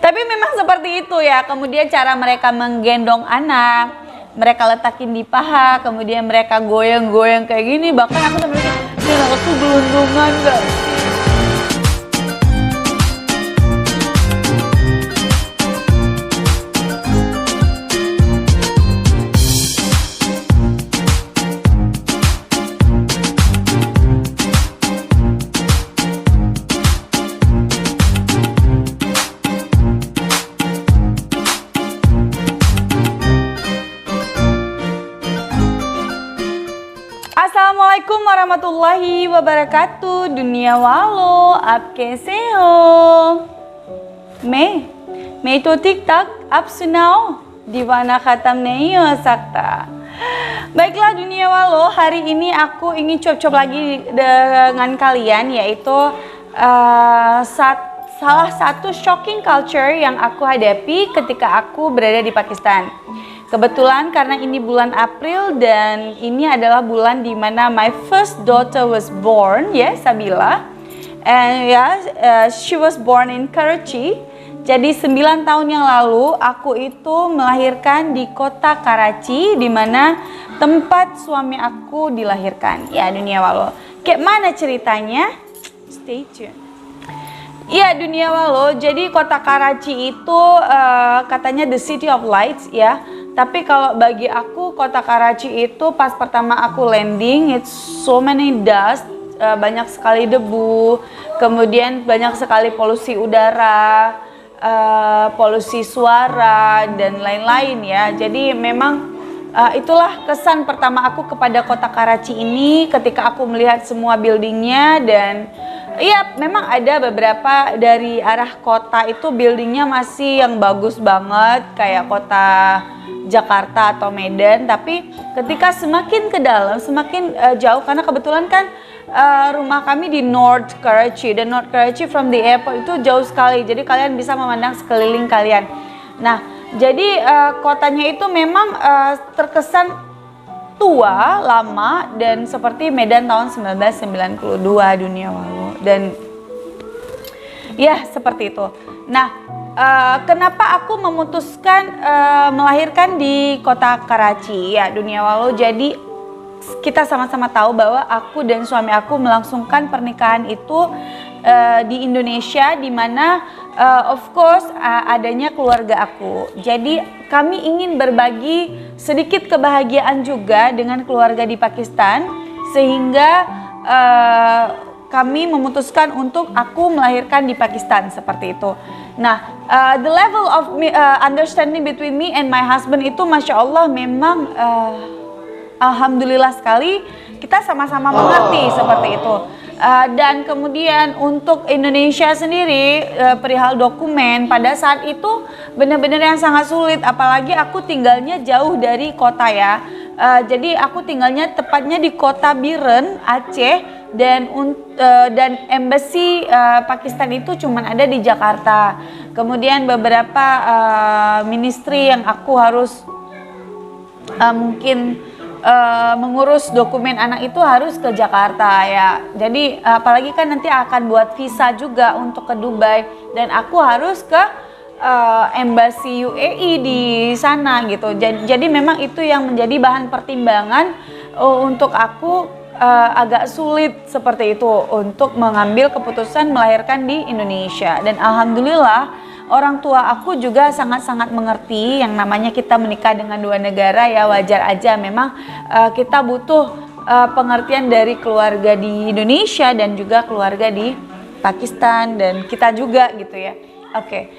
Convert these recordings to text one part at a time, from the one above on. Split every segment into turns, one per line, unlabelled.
Tapi memang seperti itu ya. Kemudian cara mereka menggendong anak, mereka letakin di paha, kemudian mereka goyang-goyang kayak gini. Bahkan aku sampai mikir, ini aku gelundungan gak sih? Assalamualaikum warahmatullahi wabarakatuh. Dunia walo, आप कैसे हो? मैं तो ठीक ठाक, आप सुनाओ? दीवाना खत्म नहीं हो सकता. Baiklah dunia walo, hari ini aku ingin cuap-cuap lagi dengan kalian, yaitu salah satu shocking culture yang aku hadapi ketika aku berada di Pakistan. Kebetulan karena ini bulan April dan ini adalah bulan di mana my first daughter was born, ya, Sabila. And she was born in Karachi. Jadi 9 tahun yang lalu aku itu melahirkan di kota Karachi, di mana tempat suami aku dilahirkan. Ya dunia walo. Kayak mana ceritanya? Stay tuned. Ya dunia walo, jadi kota Karachi itu katanya the city of lights ya. Tapi kalau bagi aku kota Karachi itu pas pertama aku landing, it's so many dust, banyak sekali debu, kemudian banyak sekali polusi udara, polusi suara dan lain-lain ya. Jadi memang itulah kesan pertama aku kepada kota Karachi ini ketika aku melihat semua buildingnya. Dan iya, memang ada beberapa dari arah kota itu buildingnya masih yang bagus banget kayak kota Jakarta atau Medan. Tapi ketika semakin ke dalam, semakin jauh, karena kebetulan kan rumah kami di North Karachi, dan North Karachi from the airport itu jauh sekali. Jadi kalian bisa memandang sekeliling kalian. Nah, jadi kotanya itu memang terkesan tua, lama, dan seperti Medan tahun 1992 dunia walo. Dan ya seperti itu. Nah, kenapa aku memutuskan melahirkan di kota Karachi ya dunia walo? Jadi kita sama-sama tahu bahwa aku dan suami aku melangsungkan pernikahan itu di Indonesia, di mana of course adanya keluarga aku. Jadi kami ingin berbagi sedikit kebahagiaan juga dengan keluarga di Pakistan, sehingga kami memutuskan untuk aku melahirkan di Pakistan seperti itu. Nah, the level of understanding between me and my husband itu Masya Allah memang alhamdulillah sekali kita sama-sama mengerti seperti itu. Dan kemudian untuk Indonesia sendiri perihal dokumen pada saat itu benar-benar yang sangat sulit, apalagi aku tinggalnya jauh dari kota ya. Jadi aku tinggalnya tepatnya di kota Biren, Aceh, dan embassy Pakistan itu cuma ada di Jakarta. Kemudian beberapa ministry yang aku harus mungkin mengurus dokumen anak itu harus ke Jakarta ya. Jadi apalagi kan nanti akan buat visa juga untuk ke Dubai, dan aku harus ke embassy UAE di sana gitu. Jadi memang itu yang menjadi bahan pertimbangan untuk aku agak sulit seperti itu untuk mengambil keputusan melahirkan di Indonesia. Dan alhamdulillah orang tua aku juga sangat-sangat mengerti yang namanya kita menikah dengan dua negara ya. Wajar aja memang kita butuh pengertian dari keluarga di Indonesia dan juga keluarga di Pakistan dan kita juga gitu ya. Oke.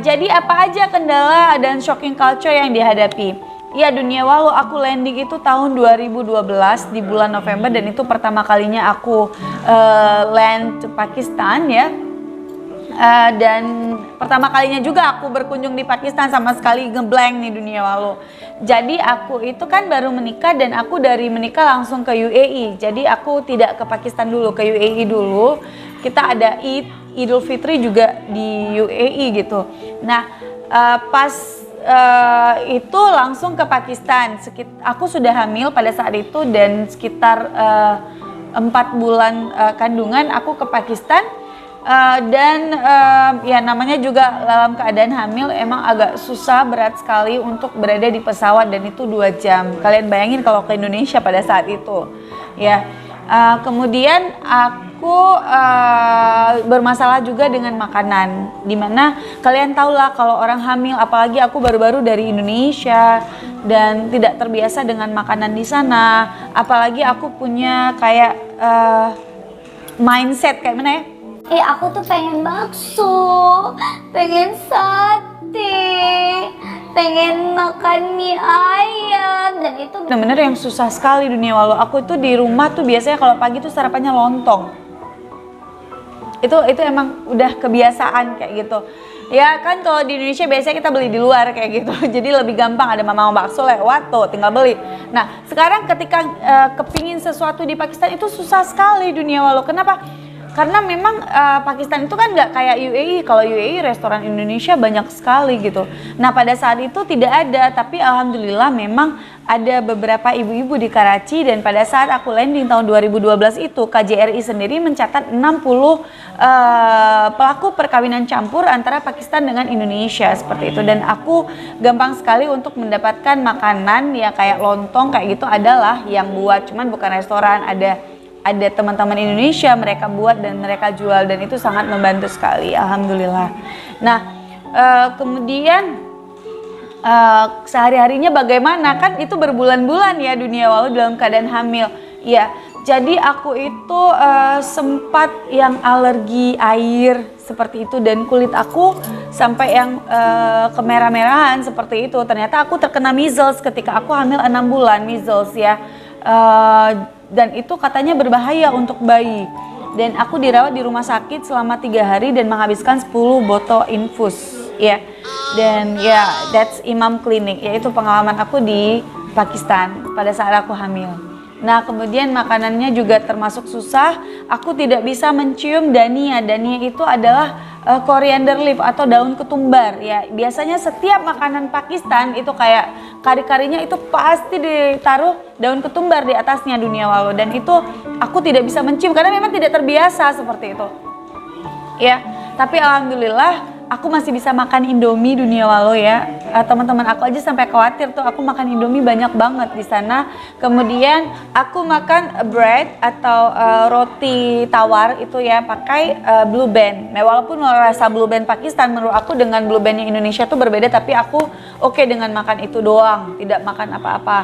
Jadi apa aja kendala dan shocking culture yang dihadapi? Ya dunia walo, aku landing itu tahun 2012 di bulan November, dan itu pertama kalinya aku land Pakistan ya. Dan pertama kalinya juga aku berkunjung di Pakistan, sama sekali ngeblank nih dunia walo. Jadi aku itu kan baru menikah, dan aku dari menikah langsung ke UAE. Jadi aku tidak ke Pakistan dulu, ke UAE dulu. Kita ada Idul Fitri juga di UAE gitu. Nah pas itu langsung ke Pakistan. Aku sudah hamil pada saat itu, dan sekitar 4 bulan kandungan aku ke Pakistan. Ya namanya juga dalam keadaan hamil emang agak susah, berat sekali untuk berada di pesawat dan itu 2 jam. Kalian bayangin kalau ke Indonesia pada saat itu ya. Kemudian aku bermasalah juga dengan makanan, dimana kalian tahu lah kalau orang hamil, apalagi aku baru-baru dari Indonesia dan tidak terbiasa dengan makanan di sana, apalagi aku punya kayak mindset kayak mana ya?
Aku tuh pengen bakso, pengen sate, pengen makan mie ayam, dan itu
bener-bener yang susah sekali dunia walau. Aku tuh di rumah tuh biasanya kalau pagi tuh sarapannya lontong. Itu emang udah kebiasaan kayak gitu. Ya kan kalau di Indonesia biasanya kita beli di luar kayak gitu. Jadi lebih gampang, ada mama bakso lewat tuh tinggal beli. Nah, sekarang ketika kepingin sesuatu di Pakistan itu susah sekali dunia walau. Kenapa? Karena memang Pakistan itu kan nggak kayak UAE. Kalau UAE restoran Indonesia banyak sekali gitu. Nah pada saat itu tidak ada, tapi alhamdulillah memang ada beberapa ibu-ibu di Karachi, dan pada saat aku landing tahun 2012 itu KJRI sendiri mencatat 60 pelaku perkawinan campur antara Pakistan dengan Indonesia seperti itu, dan aku gampang sekali untuk mendapatkan makanan ya kayak lontong kayak gitu adalah yang buat, cuman bukan restoran, ada teman-teman Indonesia mereka buat dan mereka jual, dan itu sangat membantu sekali alhamdulillah. Nah kemudian sehari-harinya bagaimana, kan itu berbulan-bulan ya dunia walau dalam keadaan hamil ya. Jadi aku itu sempat yang alergi air seperti itu, dan kulit aku sampai yang kemerah-merahan seperti itu. Ternyata aku terkena measles ketika aku hamil 6 bulan, measles ya. Dan itu katanya berbahaya untuk bayi, dan aku dirawat di rumah sakit selama 3 hari dan menghabiskan 10 botol infus ya. Dan ya that's Imam Clinic, yaitu pengalaman aku di Pakistan pada saat aku hamil. Nah kemudian makanannya juga termasuk susah. Aku tidak bisa mencium dania. Dania itu adalah coriander leaf atau daun ketumbar ya. Biasanya setiap makanan Pakistan itu kayak kari-karinya itu pasti ditaruh daun ketumbar di atasnya dunia walau, dan itu aku tidak bisa mencium karena memang tidak terbiasa seperti itu ya. Tapi alhamdulillah aku masih bisa makan Indomie dunia walau ya. Teman-teman aku aja sampai khawatir tuh, aku makan Indomie banyak banget di sana. Kemudian aku makan bread atau roti tawar itu ya pakai Blue Band. Nah, walaupun rasa Blue Band Pakistan menurut aku dengan Blue Band yang Indonesia tuh berbeda, tapi aku oke dengan makan itu doang, tidak makan apa-apa.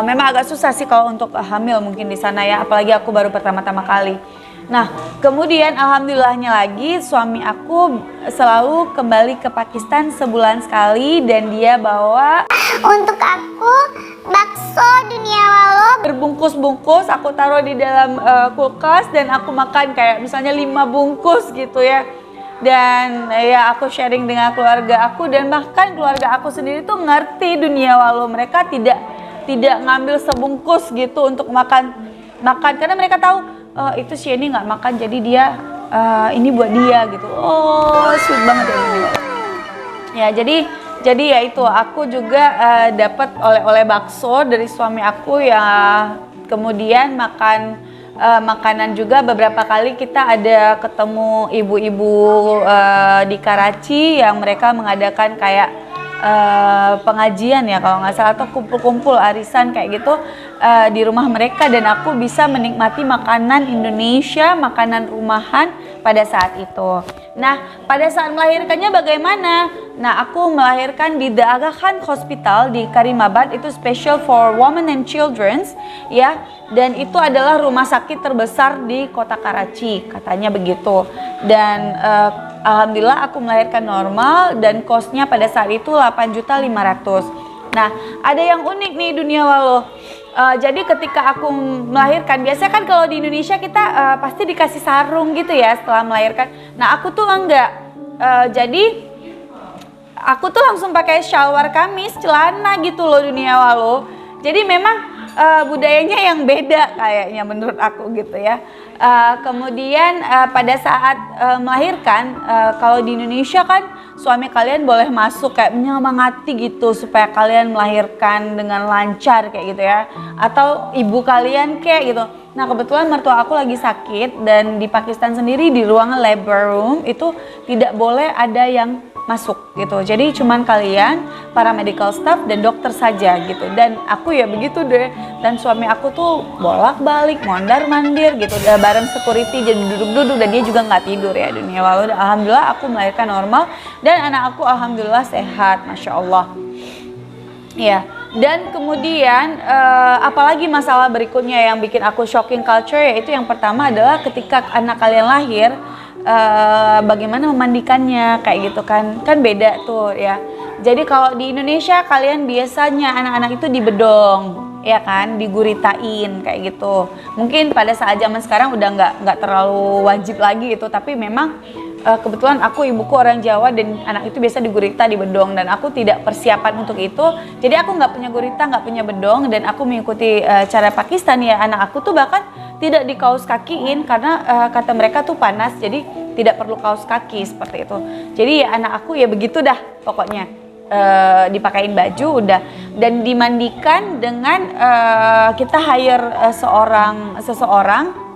Memang agak susah sih kalau untuk hamil mungkin di sana ya, apalagi aku baru pertama-tama kali. Nah, kemudian alhamdulillahnya lagi suami aku selalu kembali ke Pakistan sebulan sekali, dan dia bawa
untuk aku bakso dunia walau
berbungkus-bungkus. Aku taruh di dalam kulkas dan aku makan kayak misalnya 5 bungkus gitu ya. Dan ya aku sharing dengan keluarga aku, dan bahkan keluarga aku sendiri tuh ngerti dunia walau. Mereka tidak ngambil sebungkus gitu untuk makan karena mereka tahu itu Sheni nggak makan, jadi dia ini buat dia gitu. Oh sweet banget ya ini. Ya jadi ya itu aku juga dapat oleh-oleh bakso dari suami aku ya. Kemudian makanan juga beberapa kali kita ada ketemu ibu-ibu di Karachi yang mereka mengadakan kayak pengajian ya kalau nggak salah, atau kumpul-kumpul arisan kayak gitu di rumah mereka, dan aku bisa menikmati makanan Indonesia, makanan rumahan pada saat itu. Nah pada saat melahirkannya bagaimana? Nah aku melahirkan di The Aga Khan Hospital di Karimabad, itu special for women and children's ya, dan itu adalah rumah sakit terbesar di kota Karachi katanya begitu. Dan alhamdulillah aku melahirkan normal, dan kosnya pada saat itu 8.500.000. Nah ada yang unik nih dunia walau. Jadi ketika aku melahirkan, biasanya kan kalau di Indonesia kita pasti dikasih sarung gitu ya setelah melahirkan. Nah aku tuh enggak. Jadi aku tuh langsung pakai shalwar kamis, celana gitu loh dunia walau. Jadi memang budayanya yang beda kayaknya menurut aku gitu ya. Kemudian pada saat melahirkan, kalau di Indonesia kan suami kalian boleh masuk kayak menyemangati gitu supaya kalian melahirkan dengan lancar kayak gitu ya, atau ibu kalian kayak gitu. Nah kebetulan mertua aku lagi sakit dan di Pakistan sendiri di ruangan labor room itu tidak boleh ada yang masuk gitu. Jadi cuman kalian, para medical staff dan dokter saja gitu. Dan aku ya begitu deh. Dan suami aku tuh bolak-balik, mondar-mandir gitu. Bareng security jadi duduk-duduk dan dia juga nggak tidur ya dunia walau. Alhamdulillah aku melahirkan normal dan anak aku alhamdulillah sehat, masya Allah. Ya. Dan kemudian apalagi masalah berikutnya yang bikin aku shocking culture, yaitu yang pertama adalah ketika anak kalian lahir. Bagaimana memandikannya kayak gitu kan beda tuh ya. Jadi kalau di Indonesia kalian biasanya anak-anak itu dibedong ya kan, diguritain kayak gitu. Mungkin pada saat zaman sekarang udah nggak terlalu wajib lagi itu, tapi memang kebetulan ibuku orang Jawa dan anak itu biasa digurita, dibedong, dan aku tidak persiapan untuk itu. Jadi aku nggak punya gurita, nggak punya bedong, dan aku mengikuti cara Pakistan ya. Anak aku tuh bahkan tidak di kaos kakiin karena kata mereka tuh panas, jadi tidak perlu kaos kaki seperti itu. Jadi ya anak aku ya begitu dah pokoknya, dipakein baju udah, dan dimandikan dengan kita hire seseorang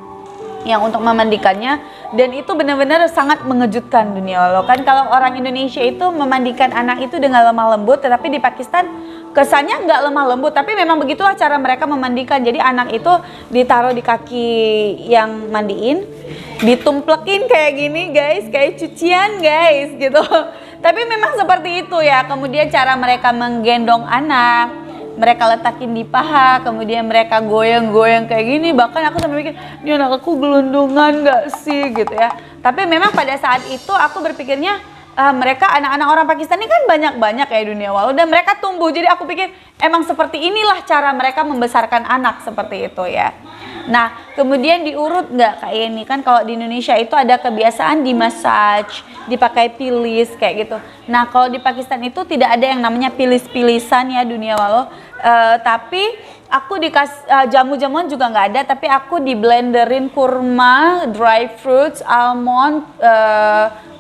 yang untuk memandikannya, dan itu benar-benar sangat mengejutkan dunia Allah. Kan kalau orang Indonesia itu memandikan anak itu dengan lemah lembut, tetapi di Pakistan kesannya nggak lemah lembut, tapi memang begitulah cara mereka memandikan. Jadi anak itu ditaruh di kaki yang mandiin, ditumplekin kayak gini guys, kayak cucian guys gitu. Tapi memang seperti itu ya. Kemudian cara mereka menggendong anak, mereka letakin di paha, kemudian mereka goyang-goyang kayak gini. Bahkan aku sampai mikir, ini anak aku gelundungan gak sih gitu ya. Tapi memang pada saat itu aku berpikirnya, mereka anak-anak orang Pakistan ini kan banyak-banyak ya dunia walau, dan mereka tumbuh. Jadi aku pikir emang seperti inilah cara mereka membesarkan anak, seperti itu ya. Nah kemudian diurut nggak kayak ini kan, kalau di Indonesia itu ada kebiasaan di massage, dipakai pilis kayak gitu. Nah kalau di Pakistan itu tidak ada yang namanya pilis-pilisan ya dunia walau. Tapi aku dikasih jamu-jamuan juga nggak ada, tapi aku di blenderin kurma, dry fruits, almond,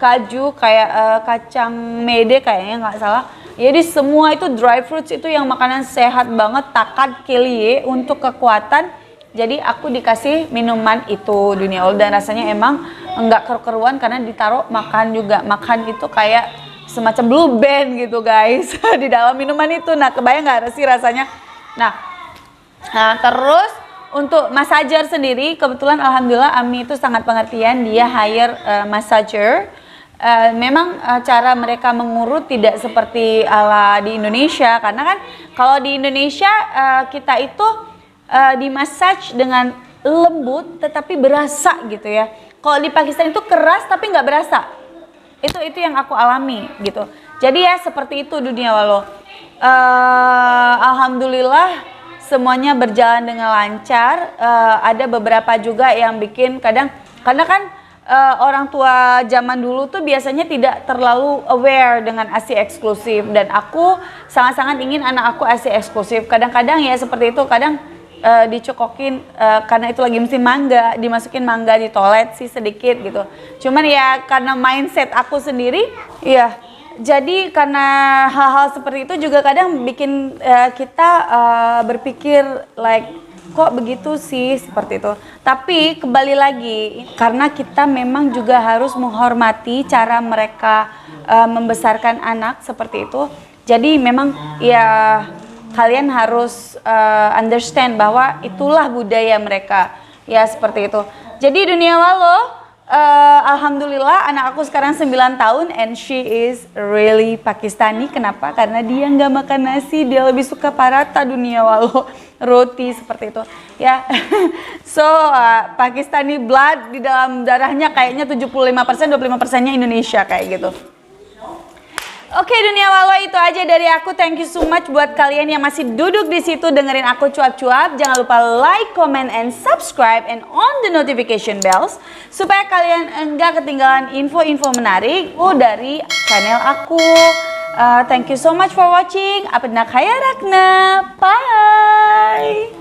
kaju, kayak kacang mede kayaknya nggak salah. Jadi semua itu dry fruits itu yang makanan sehat banget, takat kelie untuk kekuatan. Jadi aku dikasih minuman itu dunia Allah, dan rasanya emang nggak keruan karena ditaruh makan juga. Makan itu kayak semacam blue band gitu guys di dalam minuman itu. Nah kebayang nggak sih rasanya? Nah terus untuk massager sendiri, kebetulan alhamdulillah Ami itu sangat pengertian, dia hire massager. Memang cara mereka mengurut tidak seperti ala di Indonesia, karena kan kalau di Indonesia kita itu dimassage dengan lembut tetapi berasa gitu ya. Kalau di Pakistan itu keras tapi nggak berasa. Itu yang aku alami gitu. Jadi ya seperti itu dunia walau. Alhamdulillah semuanya berjalan dengan lancar. Ada beberapa juga yang bikin karena kan orang tua zaman dulu tuh biasanya tidak terlalu aware dengan ASI eksklusif, dan aku sangat-sangat ingin anak aku ASI eksklusif. Kadang-kadang ya seperti itu, kadang dicokokin karena itu lagi musim mangga, dimasukin mangga di toilet sih sedikit gitu. Cuman ya karena mindset aku sendiri ya, jadi karena hal-hal seperti itu juga kadang bikin kita berpikir like kok begitu sih, seperti itu. Tapi kembali lagi, karena kita memang juga harus menghormati cara mereka membesarkan anak seperti itu. Jadi memang ya kalian harus understand bahwa itulah budaya mereka ya, seperti itu. Jadi dunia walau, alhamdulillah anak aku sekarang 9 tahun and she is really Pakistani. Kenapa? Karena dia nggak makan nasi, dia lebih suka paratha dunia walau, roti seperti itu ya. So Pakistani blood di dalam darahnya kayaknya 75%, 25%-nya Indonesia kayak gitu. Oke dunia walau, itu aja dari aku. Thank you so much buat kalian yang masih duduk di situ dengerin aku cuap-cuap. Jangan lupa like, comment, and subscribe, and on the notification bells supaya kalian enggak ketinggalan info-info menarik dari channel aku. Thank you so much for watching. Apna khaya rakna. Bye.